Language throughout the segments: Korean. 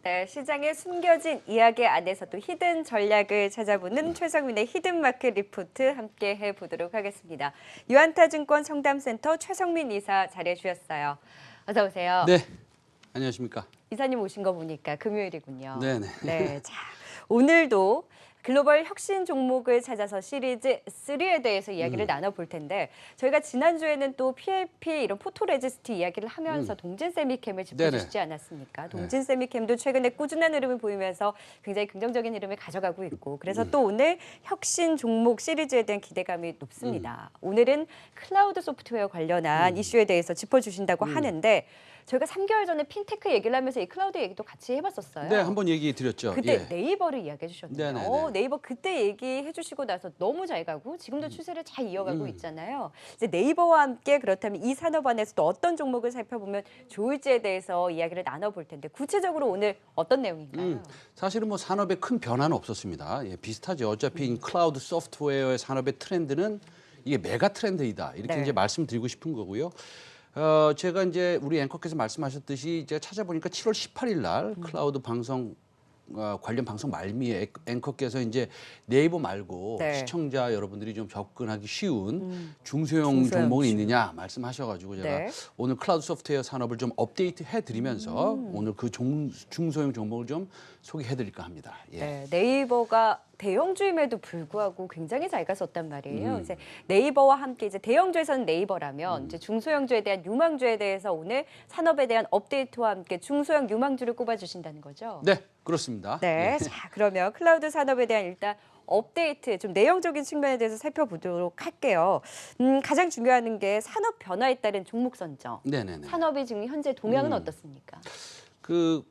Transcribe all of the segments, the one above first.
네, 시장의 숨겨진 이야기 안에서 또 히든 전략을 찾아보는 최성민의 히든마켓 리포트 함께 해보도록 하겠습니다. 유안타증권 청담센터 최성민 이사 자리해 주셨어요. 어서 오세요. 네, 안녕하십니까. 이사님 오신 거 보니까 금요일이군요. 네네. 네, 자 오늘도 글로벌 혁신 종목을 찾아서 시리즈 3에 대해서 이야기를 나눠볼 텐데 저희가 지난주에는 또 PLP 이런 포토레지스트 이야기를 하면서 동진 세미캠을 짚어주시지 않았습니까? 동진 세미캠도 최근에 꾸준한 흐름을 보이면서 굉장히 긍정적인 흐름을 가져가고 있고 그래서 또 오늘 혁신 종목 시리즈에 대한 기대감이 높습니다. 오늘은 클라우드 소프트웨어 관련한 이슈에 대해서 짚어주신다고 하는데 저희가 3개월 전에 핀테크 얘기를 하면서 이 클라우드 얘기도 같이 해봤었어요. 네, 한번 얘기 드렸죠. 그때 예. 네이버를 이야기해 주셨는데요. 네네네. 네이버 그때 얘기해 주시고 나서 너무 잘 가고 지금도 추세를 잘 이어가고 있잖아요. 이제 네이버와 함께 그렇다면 이 산업 안에서 또 어떤 종목을 살펴보면 좋을지에 대해서 이야기를 나눠볼 텐데 구체적으로 오늘 어떤 내용인가요? 사실은 뭐 산업에 큰 변화는 없었습니다. 예, 비슷하죠. 어차피 이 클라우드 소프트웨어의 산업의 트렌드는 이게 메가 트렌드이다. 이렇게 네. 이제 말씀드리고 싶은 거고요. 제가 이제 우리 앵커께서 말씀하셨듯이 제가 찾아보니까 7월 18일 날 클라우드 방송 관련 방송 말미에 앵커께서 이제 네이버 말고 네. 시청자 여러분들이 좀 접근하기 쉬운 중소형 중소형 종목이 주. 있느냐 말씀하셔가지고 제가 네. 오늘 클라우드 소프트웨어 산업을 좀 업데이트 해드리면서 오늘 그 중소형 종목을 좀 소개해드릴까 합니다. 예. 네, 네이버가 대형주임에도 불구하고 굉장히 잘 갔었단 말이에요. 이제 네이버와 함께 이제 대형주에서는 네이버라면 이제 중소형주에 대한 유망주에 대해서 오늘 산업에 대한 업데이트와 함께 중소형 유망주를 꼽아주신다는 거죠. 네, 그렇습니다. 네, 자 그러면 클라우드 산업에 대한 일단 업데이트, 좀 내용적인 측면에 대해서 살펴보도록 할게요. 가장 중요한 게 산업 변화에 따른 종목 선정. 네네네. 산업이 지금 현재 동향은 어떻습니까?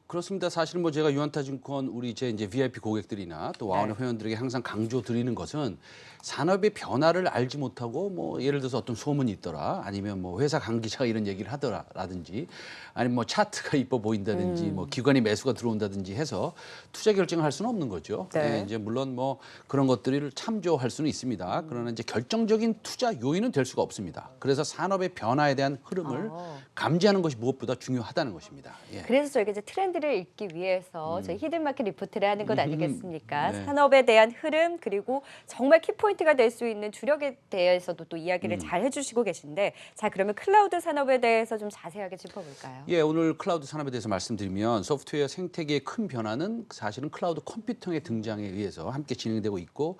그렇습니다. 사실 뭐 제가 유안타증권 우리 제 이제 VIP 고객들이나 또 와운의 회원들에게 항상 강조 드리는 것은 산업의 변화를 알지 못하고 뭐 예를 들어서 어떤 소문이 있더라 아니면 뭐 회사 관계자가 이런 얘기를 하더라든지 아니면 뭐 차트가 이뻐 보인다든지 뭐 기관이 매수가 들어온다든지 해서 투자 결정을 할 수는 없는 거죠. 네. 예, 이제 물론 뭐 그런 것들을 참조할 수는 있습니다. 그러나 이제 결정적인 투자 요인은 될 수가 없습니다. 그래서 산업의 변화에 대한 흐름을 감지하는 것이 무엇보다 중요하다는 것입니다. 예. 그래서 저희가 이제 트렌드를 읽기 위해서 저희 히든마켓 리포트를 하는 것 아니겠습니까? 네. 산업에 대한 흐름 그리고 정말 키포인트가 될 수 있는 주력에 대해서도 또 이야기를 잘 해주시고 계신데 자 그러면 클라우드 산업에 대해서 좀 자세하게 짚어볼까요? 예, 오늘 클라우드 산업에 대해서 말씀드리면 소프트웨어 생태계의 큰 변화는 사실은 클라우드 컴퓨팅의 등장에 의해서 함께 진행되고 있고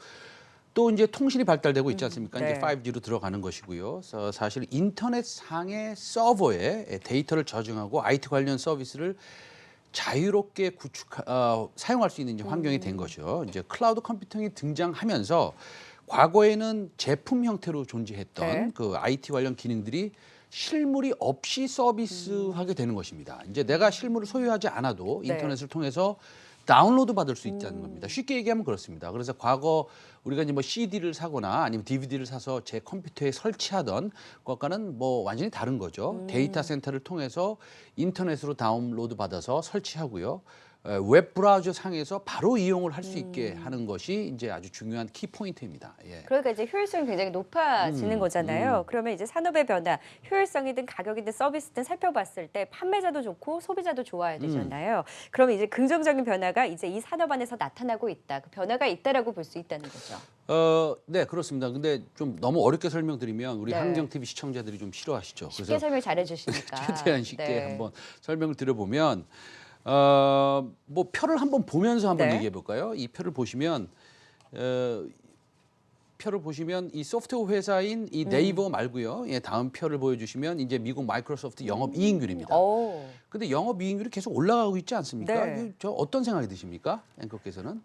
또 이제 통신이 발달되고 있지 않습니까? 네. 이제 5G로 들어가는 것이고요. 그래서 사실 인터넷 상의 서버에 데이터를 저장하고 IT 관련 서비스를 자유롭게 사용할 수 있는 이제 환경이 된 거죠. 이제 클라우드 컴퓨팅이 등장하면서 과거에는 제품 형태로 존재했던 네. 그 IT 관련 기능들이 실물이 없이 서비스하게 되는 것입니다. 이제 내가 실물을 소유하지 않아도 네. 인터넷을 통해서 다운로드 받을 수 있다는 겁니다. 쉽게 얘기하면 그렇습니다. 그래서 과거 우리가 이제 뭐 CD를 사거나 아니면 DVD를 사서 제 컴퓨터에 설치하던 것과는 뭐 완전히 다른 거죠. 데이터 센터를 통해서 인터넷으로 다운로드 받아서 설치하고요. 웹 브라우저 상에서 바로 이용을 할 수 있게 하는 것이 이제 아주 중요한 키 포인트입니다. 예. 그러니까 이제 효율성이 굉장히 높아지는 거잖아요. 그러면 이제 산업의 변화, 효율성이든 가격이든 서비스든 살펴봤을 때 판매자도 좋고 소비자도 좋아야 되잖아요. 그러면 이제 긍정적인 변화가 이제 이 산업 안에서 나타나고 있다. 그 변화가 있다라고 볼 수 있다는 거죠. 네, 그렇습니다. 근데 좀 너무 어렵게 설명드리면 우리 네. 한경 TV 시청자들이 좀 싫어하시죠. 쉽게 설명 잘해 주시니까. 최대한 쉽게 네. 한번 설명을 드려보면 뭐 표를 한번 보면서 한번 네. 얘기해 볼까요? 이 표를 보시면 이 소프트웨어 회사인 이 네이버 말고요. 예, 다음 표를 보여주시면 이제 미국 마이크로소프트 영업이익률입니다. 오. 근데 영업이익률이 계속 올라가고 있지 않습니까? 네. 이거 저 어떤 생각이 드십니까? 앵커께서는?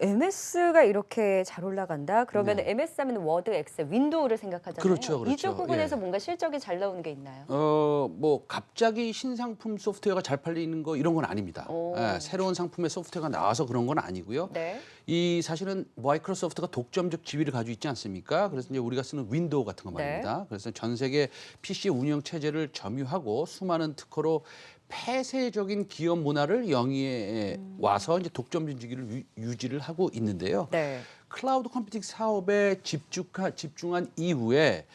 MS가 이렇게 잘 올라간다? 그러면 네. MS 하면 워드, 엑셀, 윈도우를 생각하잖아요. 그렇죠, 그렇죠. 이쪽 부분에서 예. 뭔가 실적이 잘 나오는 게 있나요? 뭐 갑자기 신상품 소프트웨어가 잘 팔리는 거 이런 건 아닙니다. 오. 예, 새로운 상품의 소프트웨어가 나와서 그런 건 아니고요. 네. 이 사실은 마이크로소프트가 독점적 지위를 가지고 있지 않습니까? 그래서 이제 우리가 쓰는 윈도우 같은 거 말입니다. 그래서 전 세계 PC 운영 체제를 점유하고 수많은 특허로 폐쇄적인 기업 문화를 영위해 와서 이제 독점적 지위를 유지를 하고 있는데요. 네. 클라우드 컴퓨팅 사업에 집중한 이후에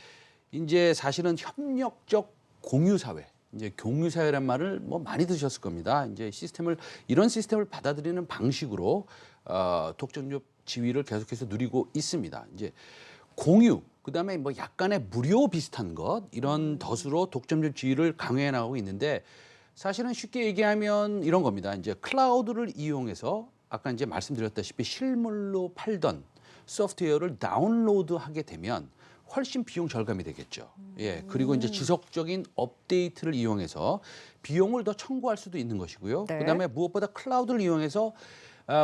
이제 사실은 협력적 공유 사회, 이제 공유 사회란 말을 뭐 많이 드셨을 겁니다. 이제 이런 시스템을 받아들이는 방식으로 독점적 지위를 계속해서 누리고 있습니다. 이제 공유, 그다음에 뭐 약간의 무료 비슷한 것 이런 덫으로 독점적 지위를 강화해 나가고 있는데 사실은 쉽게 얘기하면 이런 겁니다. 이제 클라우드를 이용해서 아까 이제 말씀드렸다시피 실물로 팔던 소프트웨어를 다운로드하게 되면 훨씬 비용 절감이 되겠죠. 예. 그리고 이제 지속적인 업데이트를 이용해서 비용을 더 청구할 수도 있는 것이고요. 네. 그다음에 무엇보다 클라우드를 이용해서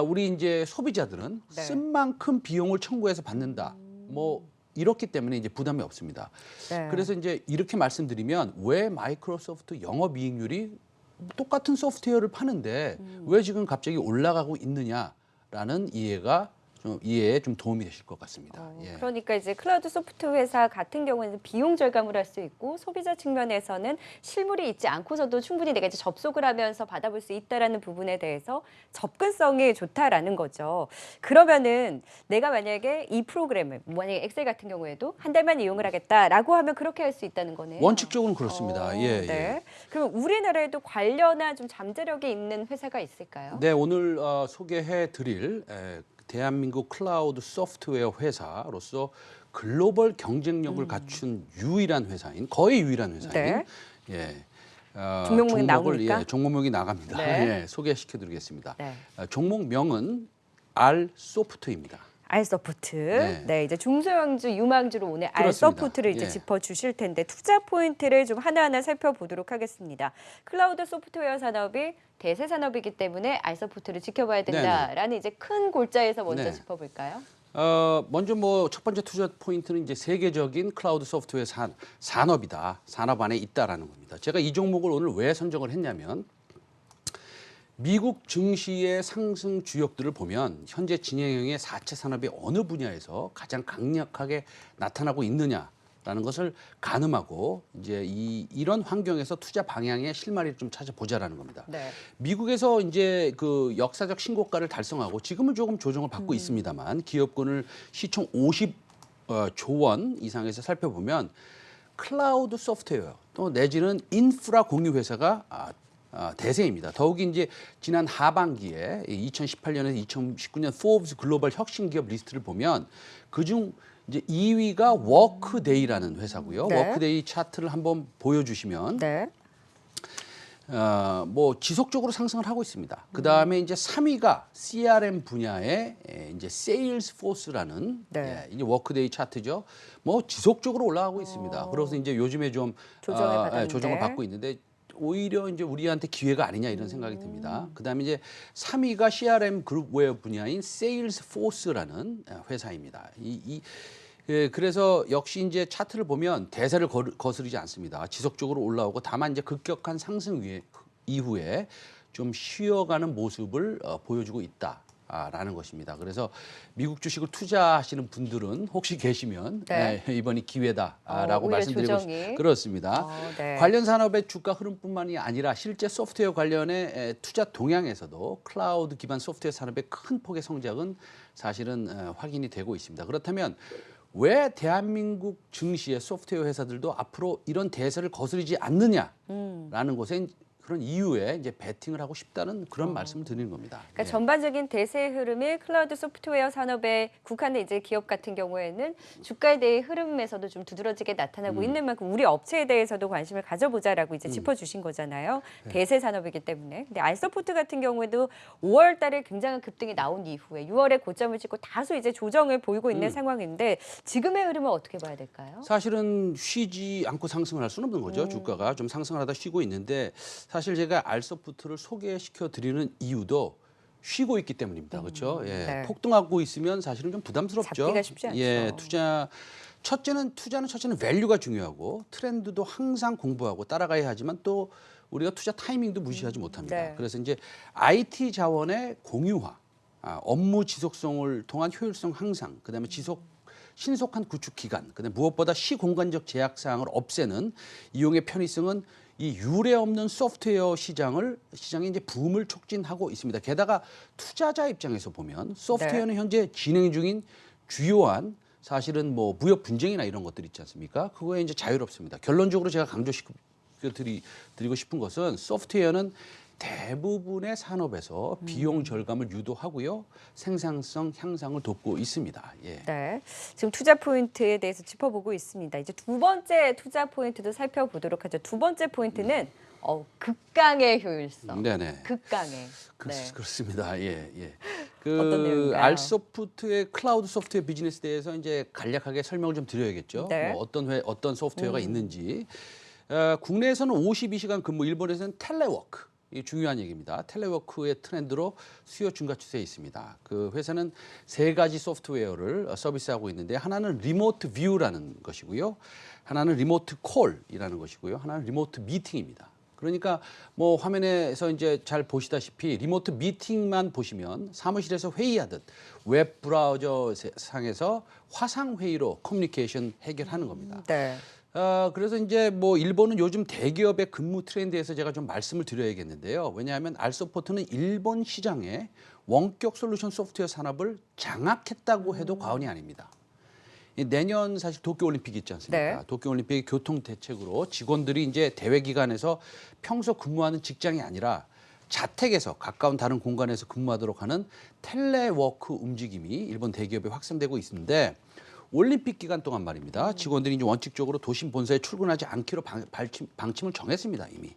우리 이제 소비자들은 네. 쓴 만큼 비용을 청구해서 받는다. 뭐 이렇기 때문에 이제 부담이 없습니다. 네. 그래서 이제 이렇게 말씀드리면 왜 마이크로소프트 영업이익률이 똑같은 소프트웨어를 파는데 왜 지금 갑자기 올라가고 있느냐라는 이해에 좀 도움이 되실 것 같습니다. 예. 그러니까 이제 클라우드 소프트 회사 같은 경우에는 비용 절감을 할 수 있고 소비자 측면에서는 실물이 있지 않고서도 충분히 내가 이제 접속을 하면서 받아볼 수 있다라는 부분에 대해서 접근성이 좋다라는 거죠. 그러면은 내가 만약에 이 프로그램을 만약에 엑셀 같은 경우에도 한 달만 이용을 하겠다라고 하면 그렇게 할 수 있다는 거네요. 원칙적으로는 그렇습니다. 예, 네. 예. 그럼 우리나라에도 관련한 좀 잠재력이 있는 회사가 있을까요? 네, 오늘 소개해드릴 대한민국 클라우드 소프트웨어 회사로서 글로벌 경쟁력을 갖춘 거의 유일한 회사인 네. 예, 종목명이 나옵니까? 예, 종목명이 나갑니다. 네. 예, 소개시켜드리겠습니다. 네. 종목명은 R소프트입니다. 알소프트. 네. 네, 이제 중소형주, 유망주로 오늘 그렇습니다. 알소프트를 이제 예. 짚어주실 텐데 투자 포인트를 좀 하나하나 살펴보도록 하겠습니다. 클라우드 소프트웨어 산업이 대세 산업이기 때문에 알소프트를 지켜봐야 된다라는 이제 큰 골자에서 먼저 네. 짚어볼까요? 먼저 뭐 첫 번째 투자 포인트는 이제 세계적인 클라우드 소프트웨어 산업이다. 산업 안에 있다라는 겁니다. 제가 이 종목을 오늘 왜 선정을 했냐면 미국 증시의 상승 주역들을 보면 현재 진행형의 4차 산업이 어느 분야에서 가장 강력하게 나타나고 있느냐라는 것을 가늠하고 이제 이런 환경에서 투자 방향의 실마리를 좀 찾아보자라는 겁니다. 네. 미국에서 이제 그 역사적 신고가를 달성하고 지금은 조금 조정을 받고 있습니다만 기업군을 시총 50조 원 이상에서 살펴보면 클라우드 소프트웨어 또 내지는 인프라 공유 회사가 대세입니다. 더욱이 이제 지난 하반기에 2018년에서 2019년 포브스 글로벌 혁신 기업 리스트를 보면 그중 이제 2위가 워크데이라는 회사고요. 네. 워크데이 차트를 한번 보여주시면 네. 뭐 지속적으로 상승을 하고 있습니다. 그 다음에 이제 3위가 CRM 분야의 이제 세일스포스라는 네. 이제 워크데이 차트죠. 뭐 지속적으로 올라가고 있습니다. 그래서 이제 요즘에 좀 조정을 받았는데. 조정을 받고 있는데 오히려 이제 우리한테 기회가 아니냐 이런 생각이 듭니다. 그 다음에 이제 3위가 CRM 그룹웨어 분야인 세일스포스라는 회사입니다. 그래서 역시 이제 차트를 보면 대세를 거스르지 않습니다. 지속적으로 올라오고 다만 이제 급격한 상승 이후에 좀 쉬어가는 모습을 보여주고 있다라는 것입니다. 그래서 미국 주식을 투자하시는 분들은 혹시 계시면 네. 이번이 기회다라고 오히려 말씀드리고 조정이. 그렇습니다. 네. 관련 산업의 주가 흐름뿐만이 아니라 실제 소프트웨어 관련의 투자 동향에서도 클라우드 기반 소프트웨어 산업의 큰 폭의 성장은 사실은 확인이 되고 있습니다. 그렇다면 왜 대한민국 증시의 소프트웨어 회사들도 앞으로 이런 대세를 거스르지 않느냐라는 것에 그런 이유에 이제 베팅을 하고 싶다는 그런 말씀을 드리는 겁니다. 그러니까 예. 전반적인 대세 흐름이 클라우드 소프트웨어 산업에 국한된 이제 기업 같은 경우에는 주가에 대해 흐름에서도 좀 두드러지게 나타나고 있는 만큼 우리 업체에 대해서도 관심을 가져보자라고 이제 짚어주신 거잖아요. 대세 산업이기 때문에. 근데 알서포트 같은 경우에도 5월 달에 굉장한 급등이 나온 이후에 6월에 고점을 찍고 다소 이제 조정을 보이고 있는 상황인데 지금의 흐름은 어떻게 봐야 될까요? 사실은 쉬지 않고 상승을 할 수는 없는 거죠. 주가가 좀 상승을 하다 쉬고 있는데 사실 제가 알서프트를 소개시켜 드리는 이유도 쉬고 있기 때문입니다. 그렇죠? 예. 네. 폭등하고 있으면 사실은 좀 부담스럽죠. 잡기가 쉽지 않죠. 예, 투자는 밸류가 중요하고 트렌드도 항상 공부하고 따라가야 하지만 또 우리가 투자 타이밍도 무시하지 못합니다. 네. 그래서 이제 IT 자원의 공유화, 업무 지속성을 통한 효율성 향상, 그다음에 신속한 구축 기간, 그다음에 무엇보다 시공간적 제약 사항을 없애는 이용의 편의성은 이 유례 없는 소프트웨어 시장의 이제 붐을 촉진하고 있습니다. 게다가 투자자 입장에서 보면 소프트웨어는 현재 진행 중인 주요한 사실은 뭐 무역 분쟁이나 이런 것들 있지 않습니까? 그거에 이제 자유롭습니다. 결론적으로 제가 드리고 싶은 것은 소프트웨어는 대부분의 산업에서 비용 절감을 유도하고요. 생산성 향상을 돕고 있습니다. 예. 네, 지금 투자 포인트에 대해서 짚어보고 있습니다. 이제 두 번째 투자 포인트도 살펴보도록 하죠. 두 번째 포인트는 극강의 효율성. 네네. 극강의. 네. 그렇습니다. 예, 예. 어떤 내용인가요? 알소프트의 클라우드 소프트웨어 비즈니스에 대해서 이제 간략하게 설명을 좀 드려야겠죠. 네. 뭐 어떤 소프트웨어가 있는지. 국내에서는 52시간 근무, 일본에서는 텔레워크. 이 중요한 얘기입니다. 텔레워크의 트렌드로 수요 증가 추세에 있습니다. 그 회사는 세 가지 소프트웨어를 서비스하고 있는데 하나는 리모트 뷰라는 것이고요. 하나는 리모트 콜이라는 것이고요. 하나는 리모트 미팅입니다. 그러니까 뭐 화면에서 이제 잘 보시다시피 리모트 미팅만 보시면 사무실에서 회의하듯 웹 브라우저 상에서 화상 회의로 커뮤니케이션 해결하는 겁니다. 네. 그래서 이제 뭐 일본은 요즘 대기업의 근무 트렌드에서 제가 좀 말씀을 드려야겠는데요. 왜냐하면 알소포트는 일본 시장에 원격 솔루션 소프트웨어 산업을 장악했다고 해도 과언이 아닙니다. 내년 사실 도쿄올림픽이 있지 않습니까? 네. 도쿄올림픽 교통 대책으로 직원들이 이제 대회 기간에서 평소 근무하는 직장이 아니라 자택에서 가까운 다른 공간에서 근무하도록 하는 텔레워크 움직임이 일본 대기업에 확산되고 있는데 올림픽 기간 동안 말입니다. 직원들이 이제 원칙적으로 도심 본사에 출근하지 않기로 방침을 정했습니다, 이미.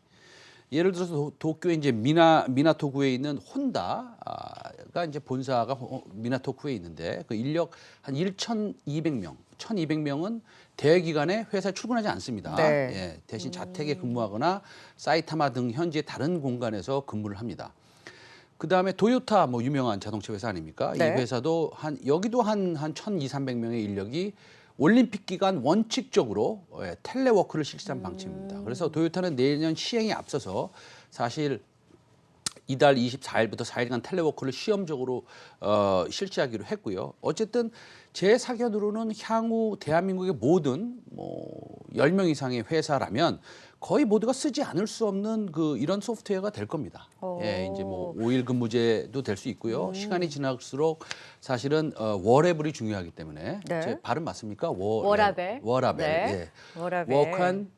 예를 들어서 도쿄에 이제 미나토구에 있는 혼다가 이제 본사가 미나토구에 있는데 그 인력 한 1,200명, 1,200명은 대회 기간에 회사에 출근하지 않습니다. 네. 예, 대신 자택에 근무하거나 사이타마 등 현지의 다른 공간에서 근무를 합니다. 그 다음에 도요타 뭐 유명한 자동차 회사 아닙니까? 네. 이 회사도 여기도 한 1,200~300명의 인력이 올림픽 기간 원칙적으로 텔레워크를 실시한 방침입니다. 그래서 도요타는 내년 시행에 앞서서 사실 이달 24일부터 4일간 텔레워크를 시험적으로 실시하기로 했고요. 어쨌든 제 사견으로는 향후 대한민국의 모든 뭐 10명 이상의 회사라면 거의 모두가 쓰지 않을 수 없는 이런 소프트웨어가 될 겁니다. 예, 이제 뭐 5일 근무제도 될 수 있고요. 시간이 지날수록 사실은 워레블이 중요하기 때문에 네. 제 발음 맞습니까? 워라벨. 워라벨. 네. 예. 워라벨. 워크한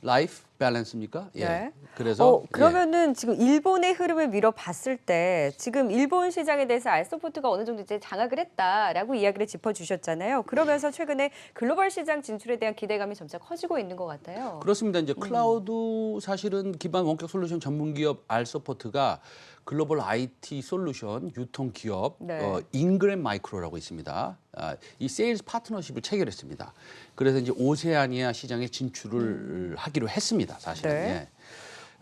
라이프 밸런스입니까? 예. 네. 그래서 그러면은 지금 일본의 흐름을 미뤄봤을 때 지금 일본 시장에 대해서 알소프트가 어느 정도 이제 장악을 했다라고 이야기를 짚어주셨잖아요. 그러면서 최근에 글로벌 시장 진출에 대한 기대감이 점차 커지고 있는 것 같아요. 그렇습니다. 이제 클라우드 사실은 기반 원격 솔루션 전문 기업 알소포트가 글로벌 IT 솔루션 유통 기업 네. 잉그램 마이크로라고 있습니다. 이 세일즈 파트너십을 체결했습니다. 그래서 이제 오세아니아 시장에 진출을 하기로 했습니다. 사실은. 네.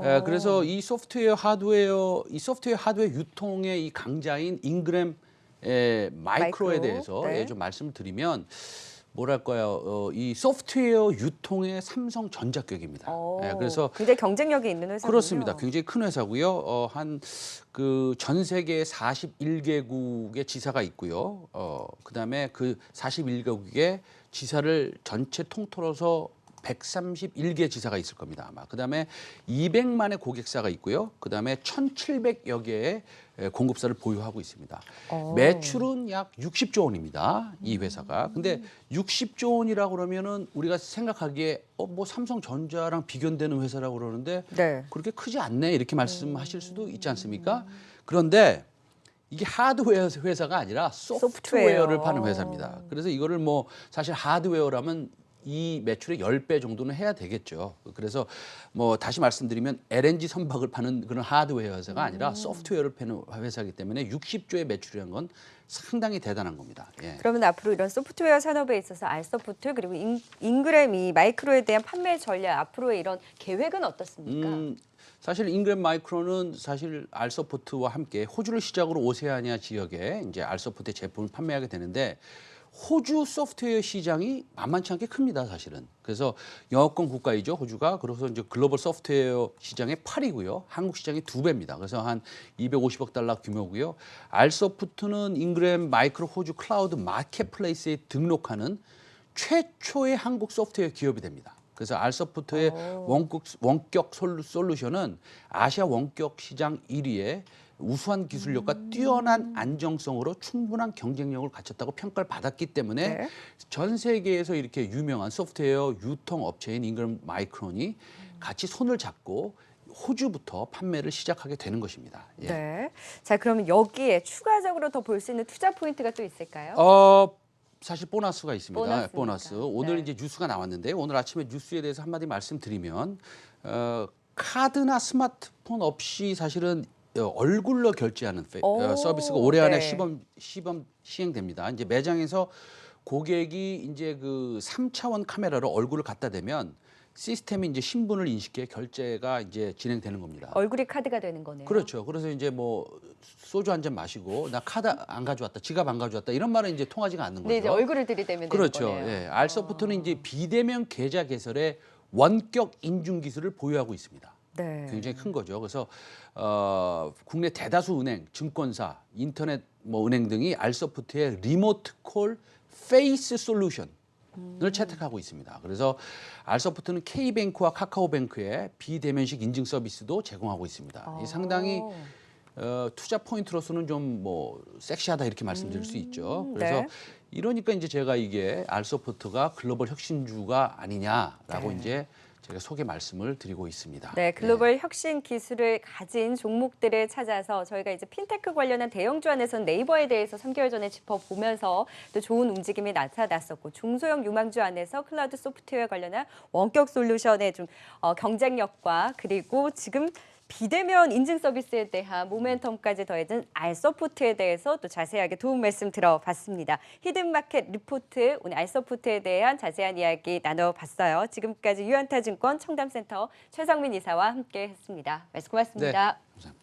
예. 그래서 이 소프트웨어 하드웨어 유통의 이 강자인 잉그램 마이크로에 대해서 네. 좀 말씀을 드리면 뭐랄까요, 이 소프트웨어 유통의 삼성전자격입니다. 예, 그래서 굉장히 경쟁력이 있는 회사군요. 그렇습니다. 굉장히 큰 회사고요. 한 전 세계 41개국의 지사가 있고요. 그다음에 그 41개국의 지사를 전체 통틀어서 131개 지사가 있을 겁니다. 아마. 그다음에 200만의 고객사가 있고요. 그다음에 1,700여 개의 공급사를 보유하고 있습니다. 매출은 약 60조 원입니다. 이 회사가. 근데 60조 원이라고 그러면은 우리가 생각하기에 뭐 삼성전자랑 비교되는 회사라고 그러는데 네. 그렇게 크지 않네 이렇게 말씀하실 수도 있지 않습니까? 그런데 이게 하드웨어 회사가 아니라 소프트웨어를 파는 회사입니다. 그래서 이거를 뭐 사실 하드웨어라면 이 매출의 10배 정도는 해야 되겠죠. 그래서 뭐 다시 말씀드리면 LNG 선박을 파는 그런 하드웨어 회사가 아니라 소프트웨어를 파는 회사이기 때문에 60조의 매출이라는 건 상당히 대단한 겁니다. 예. 그러면 앞으로 이런 소프트웨어 산업에 있어서 알소프트 그리고 잉그램이 마이크로에 대한 판매 전략 앞으로의 이런 계획은 어떻습니까? 사실 잉그램 마이크로는 사실 알소프트와 함께 호주를 시작으로 오세아니아 지역에 이제 알소프트의 제품을 판매하게 되는데 호주 소프트웨어 시장이 만만치 않게 큽니다, 사실은. 그래서 영어권 국가이죠, 호주가. 그래서 이제 글로벌 소프트웨어 시장의 8위고요. 한국 시장의 2배입니다. 그래서 한 250억 달러 규모고요. 알소프트는 잉그램 마이크로 호주 클라우드 마켓플레이스에 등록하는 최초의 한국 소프트웨어 기업이 됩니다. 그래서 알소프트의 원격 솔루션은 아시아 원격 시장 1위에 우수한 기술력과 뛰어난 안정성으로 충분한 경쟁력을 갖췄다고 평가를 받았기 때문에 네. 전 세계에서 이렇게 유명한 소프트웨어 유통 업체인 잉그램 마이크론이 같이 손을 잡고 호주부터 판매를 시작하게 되는 것입니다. 예. 네. 자, 그러면 여기에 추가적으로 더 볼 수 있는 투자 포인트가 또 있을까요? 사실 보너스가 있습니다. 보너스입니까? 보너스. 오늘 네. 이제 뉴스가 나왔는데 오늘 아침에 뉴스에 대해서 한마디 말씀드리면 카드나 스마트폰 없이 사실은 얼굴로 결제하는 오, 서비스가 올해 안에 네. 시범 시행됩니다. 이제 매장에서 고객이 이제 그 3차원 카메라로 얼굴을 갖다 대면 시스템이 이제 신분을 인식해 결제가 이제 진행되는 겁니다. 얼굴이 카드가 되는 거네요. 그렇죠. 그래서 이제 뭐 소주 한 잔 마시고 나 카드 안 가져왔다, 지갑 안 가져왔다 이런 말은 이제 통하지가 않는 거죠. 네, 이제 얼굴을 들이대면 그렇죠. 되는 거네요. 예. 알서프트는 이제 비대면 계좌 개설의 원격 인증 기술을 보유하고 있습니다. 네. 굉장히 큰 거죠. 그래서 국내 대다수 은행, 증권사, 인터넷 뭐 은행 등이 알서프트의 리모트 콜 페이스 솔루션을 채택하고 있습니다. 그래서 알서프트는 K뱅크와 카카오뱅크의 비대면식 인증 서비스도 제공하고 있습니다. 이 상당히 투자 포인트로서는 좀 뭐 섹시하다 이렇게 말씀드릴 수 있죠. 그래서 네. 이러니까 이제 제가 이게 알서프트가 글로벌 혁신주가 아니냐라고 이제 제가 소개 말씀을 드리고 있습니다. 네, 글로벌 혁신 기술을 가진 종목들을 찾아서 저희가 이제 핀테크 관련한 대형주 안에서는 네이버에 대해서 3개월 전에 짚어보면서 또 좋은 움직임이 나타났었고 중소형 유망주 안에서 클라우드 소프트웨어 관련한 원격 솔루션의 좀 경쟁력과 그리고 지금 비대면 인증 서비스에 대한 모멘텀까지 더해진 알서프트에 대해서 또 자세하게 도움 말씀 들어봤습니다. 히든마켓 리포트 오늘 알서프트에 대한 자세한 이야기 나눠봤어요. 지금까지 유한타증권 청담센터 최성민 이사와 함께했습니다. 말씀 고맙습니다. 감사합니다.